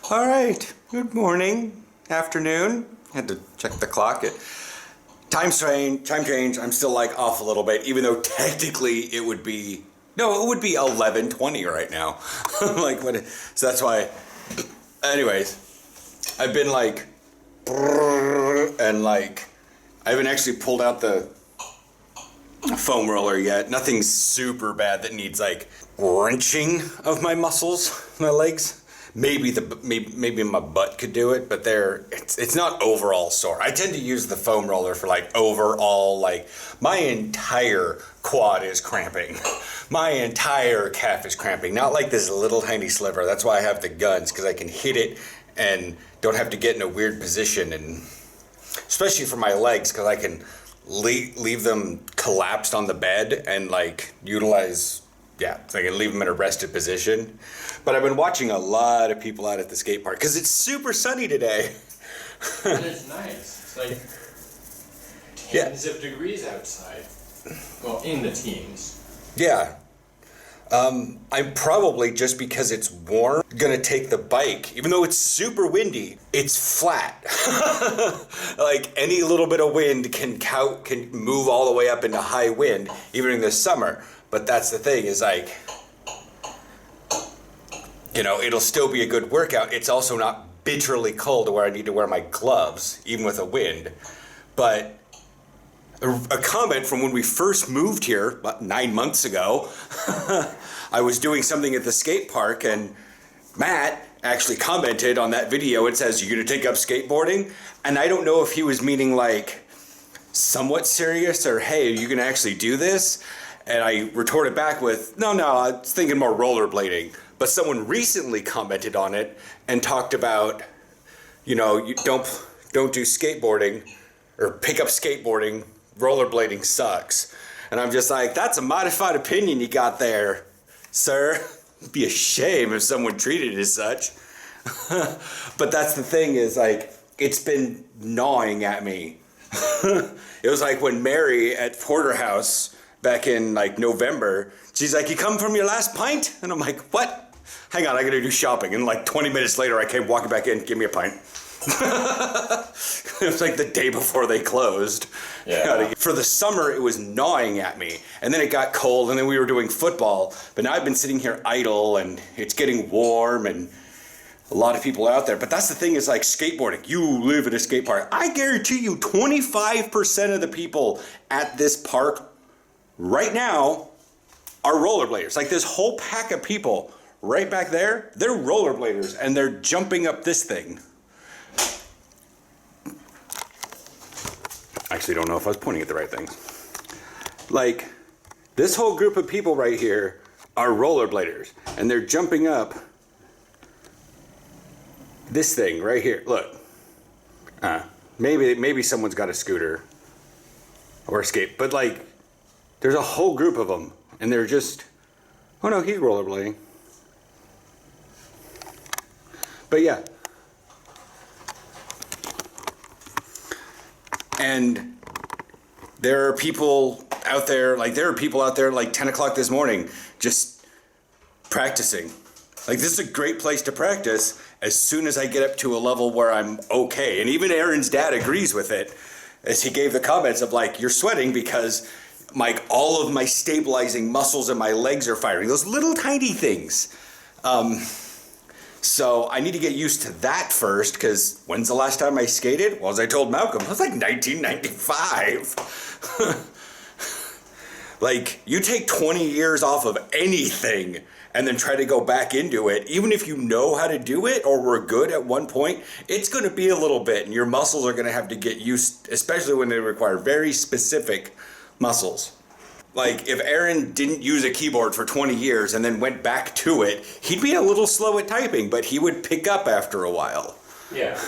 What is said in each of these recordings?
All right, good morning, afternoon. Had to check the clock. Time change. I'm still like off a little bit, even though technically it would be 11:20 right now. Like what? So that's why. Anyways, I've been like, and like, I haven't actually pulled out the foam roller yet. Nothing super bad that needs like wrenching of my muscles, my legs. Maybe my butt could do it, but it's not overall sore. I tend to use the foam roller for like overall, like my entire quad is cramping. My entire calf is cramping. Not like this little tiny sliver. That's why I have the guns, because I can hit it and don't have to get in a weird position, and especially for my legs, because I can leave them collapsed on the bed and like utilize, so I can leave them in a rested position. But I've been watching a lot of people out at the skate park because it's super sunny today. And it's nice. It's like tens of degrees outside. Well, in the teens. Yeah. I'm probably, just because it's warm, gonna take the bike, even though it's super windy, it's flat. Like any little bit of wind can move all the way up into high wind, even in the summer. But that's the thing, is like, it'll still be a good workout. It's also not bitterly cold to where I need to wear my gloves, even with a wind. But a comment from when we first moved here, about 9 months ago, I was doing something at the skate park, and Matt actually commented on that video. It says, "You're gonna take up skateboarding?" And I don't know if he was meaning like somewhat serious, or, "Hey, are you gonna actually do this?" And I retorted back with, no, I was thinking more rollerblading. But someone recently commented on it and talked about, you don't do skateboarding or pick up skateboarding. Rollerblading sucks. And I'm just like, that's a modified opinion you got there, sir. It'd be a shame if someone treated it as such. But that's the thing, is like, it's been gnawing at me. It was like when Mary at Porterhouse back in like November, she's like, "You come from your last pint?" And I'm like, "What? Hang on, I gotta do shopping." And like 20 minutes later, I came walking back in, "Give me a pint." It was like the day before they closed. Yeah. For the summer, it was gnawing at me. And then it got cold, and then we were doing football. But now I've been sitting here idle, and it's getting warm, and a lot of people out there. But that's the thing, is like skateboarding. You live at a skate park. I guarantee you 25% of the people at this park right now are rollerbladers. Like this whole pack of people right back there, they're rollerbladers, and they're jumping up this thing. Actually, don't know if I was pointing at the right thing. Like, this whole group of people right here are rollerbladers, and they're jumping up this thing right here. Look. Maybe someone's got a scooter or a skate, but like, there's a whole group of them, and they're just, oh no, he's rollerblading. But yeah. And there are people out there like 10 o'clock this morning just practicing. Like, this is a great place to practice as soon as I get up to a level where I'm okay. And even Aaron's dad agrees with it, as he gave the comments of like, "You're sweating because all of my stabilizing muscles in my legs are firing." Those little tiny things. So I need to get used to that first, because when's the last time I skated? Well, as I told Malcolm, it was like 1995. Like, you take 20 years off of anything and then try to go back into it, even if you know how to do it or were good at one point, it's going to be a little bit, and your muscles are going to have to get used, especially when they require very specific muscles. Like, if Aaron didn't use a keyboard for 20 years and then went back to it, he'd be a little slow at typing, but he would pick up after a while. Yeah.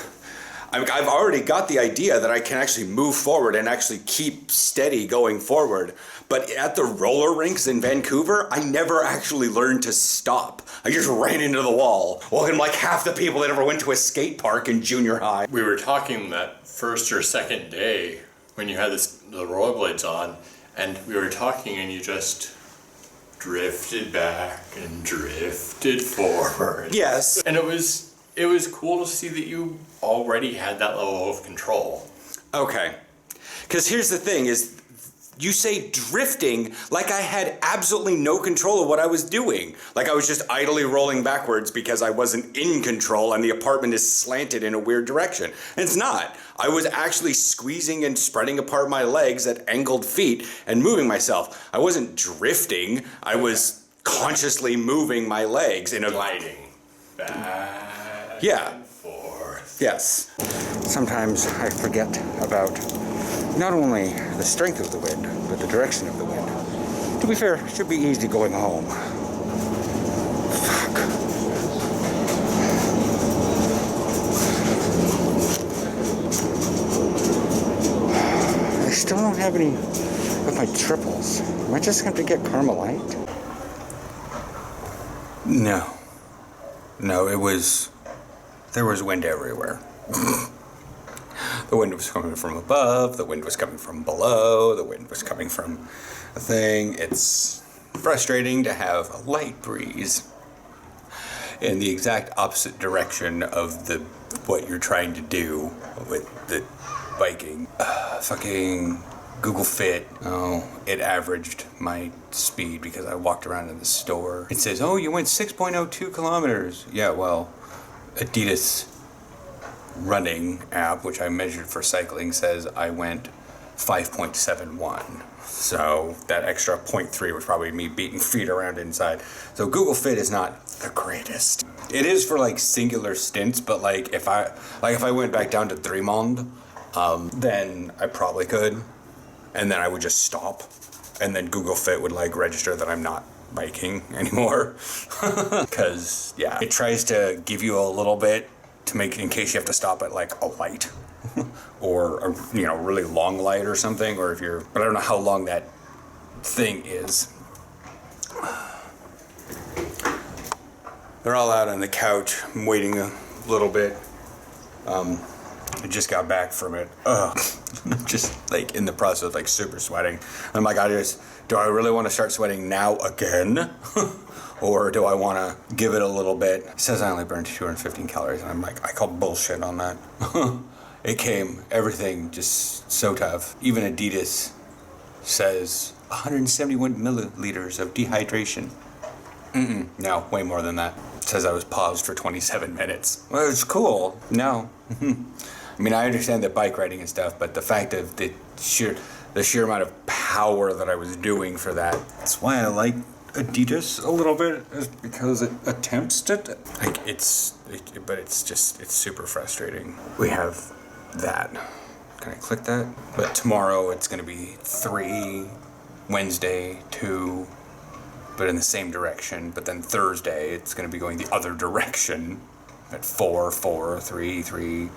I've already got the idea that I can actually move forward and actually keep steady going forward. But at the roller rinks in Vancouver, I never actually learned to stop. I just ran into the wall. Well, I'm like half the people that ever went to a skate park in junior high. We were talking that first or second day when you had the rollerblades on, and we were talking, and you just drifted back and drifted forward. Yes. And it was it was cool to see that you already had that level of control. Okay. Because here's the thing is, you say drifting like I had absolutely no control of what I was doing. Like I was just idly rolling backwards because I wasn't in control and the apartment is slanted in a weird direction. And it's not. I was actually squeezing and spreading apart my legs at angled feet and moving myself. I wasn't drifting. I was consciously moving my legs in a Gliding back and forth. Yes. Sometimes I forget about not only the strength of the wind, but the direction of the wind. To be fair, it should be easy going home. Fuck. I still don't have any of my triples. Am I just going to get Carmelite? No. No, there was wind everywhere. The wind was coming from above, the wind was coming from below, the wind was coming from a thing. It's frustrating to have a light breeze in the exact opposite direction of what you're trying to do with the biking. Fucking Google Fit, it averaged my speed because I walked around in the store. It says, oh, you went 6.02 kilometers. Yeah, well, Adidas running app, which I measured for cycling, says I went 5.71. So that extra 0.3 was probably me beating feet around inside. So Google Fit is not the greatest. It is for like singular stints, but like if I went back down to Dremond, then I probably could, and then I would just stop, and then Google Fit would like register that I'm not biking anymore. Because yeah, it tries to give you a little bit to make in case you have to stop at like a light or a really long light or something, or if you're, but I don't know how long that thing is. They're all out on the couch. I'm waiting a little bit. I just got back from it. Just like in the process of like super sweating. I'm like, do I really want to start sweating now again? Or do I want to give it a little bit? It says I only burned 215 calories, and I'm like, I call bullshit on that. Everything just so tough. Even Adidas says 171 milliliters of dehydration. No, way more than that. It says I was paused for 27 minutes. Well, it's cool. No. I mean, I understand the bike riding and stuff, but the fact of the sheer amount of power that I was doing for that. That's why I like Adidas a little bit, is because it attempts to, like, but it's super frustrating. We have that. Can I click that? But tomorrow it's going to be 3, Wednesday 2, but in the same direction. But then Thursday it's going to be going the other direction at 4, 3, 3.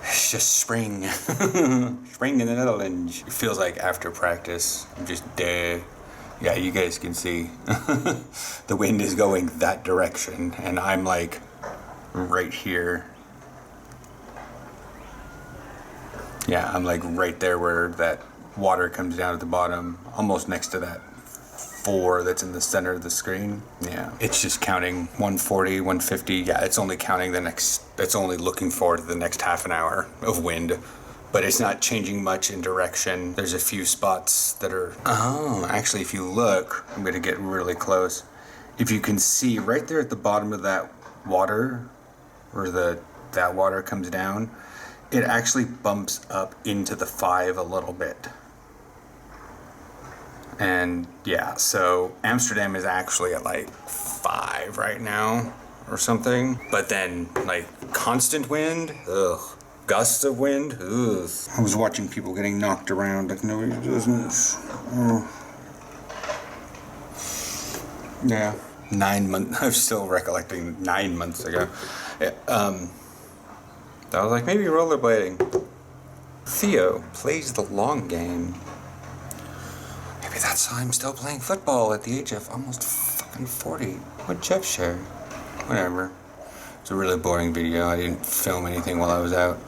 It's just spring. Spring in the Netherlands. It feels like after practice, I'm just dead. Yeah, you guys can see the wind is going that direction, and I'm like right here. Yeah, I'm like right there where that water comes down at the bottom, almost next to that 4 that's in the center of the screen. Yeah, it's just counting 140, 150. Yeah, it's only counting it's only looking forward to the next half an hour of wind. But it's not changing much in direction. There's a few spots that are... Oh, actually, if you look, I'm going to get really close. If you can see right there at the bottom of that water, where that water comes down, it actually bumps up into the 5 a little bit. And yeah, so Amsterdam is actually at like 5 right now or something. But then like constant wind, ugh. Gusts of wind, ugh. I was watching people getting knocked around like nobody business. Oh. Yeah. 9 months, I'm still recollecting 9 months ago. Yeah, I was like, maybe rollerblading. Theo plays the long game. Maybe that's how I'm still playing football at the age of almost fucking 40. What Jeff share? Whatever. It's a really boring video. I didn't film anything while I was out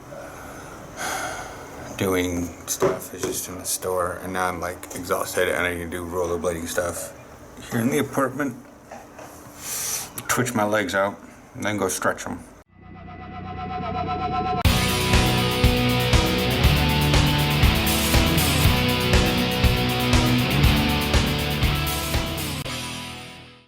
doing stuff. It's just in the store, and now I'm like exhausted and I need to do rollerblading stuff here in the apartment. Twitch my legs out and then go stretch them.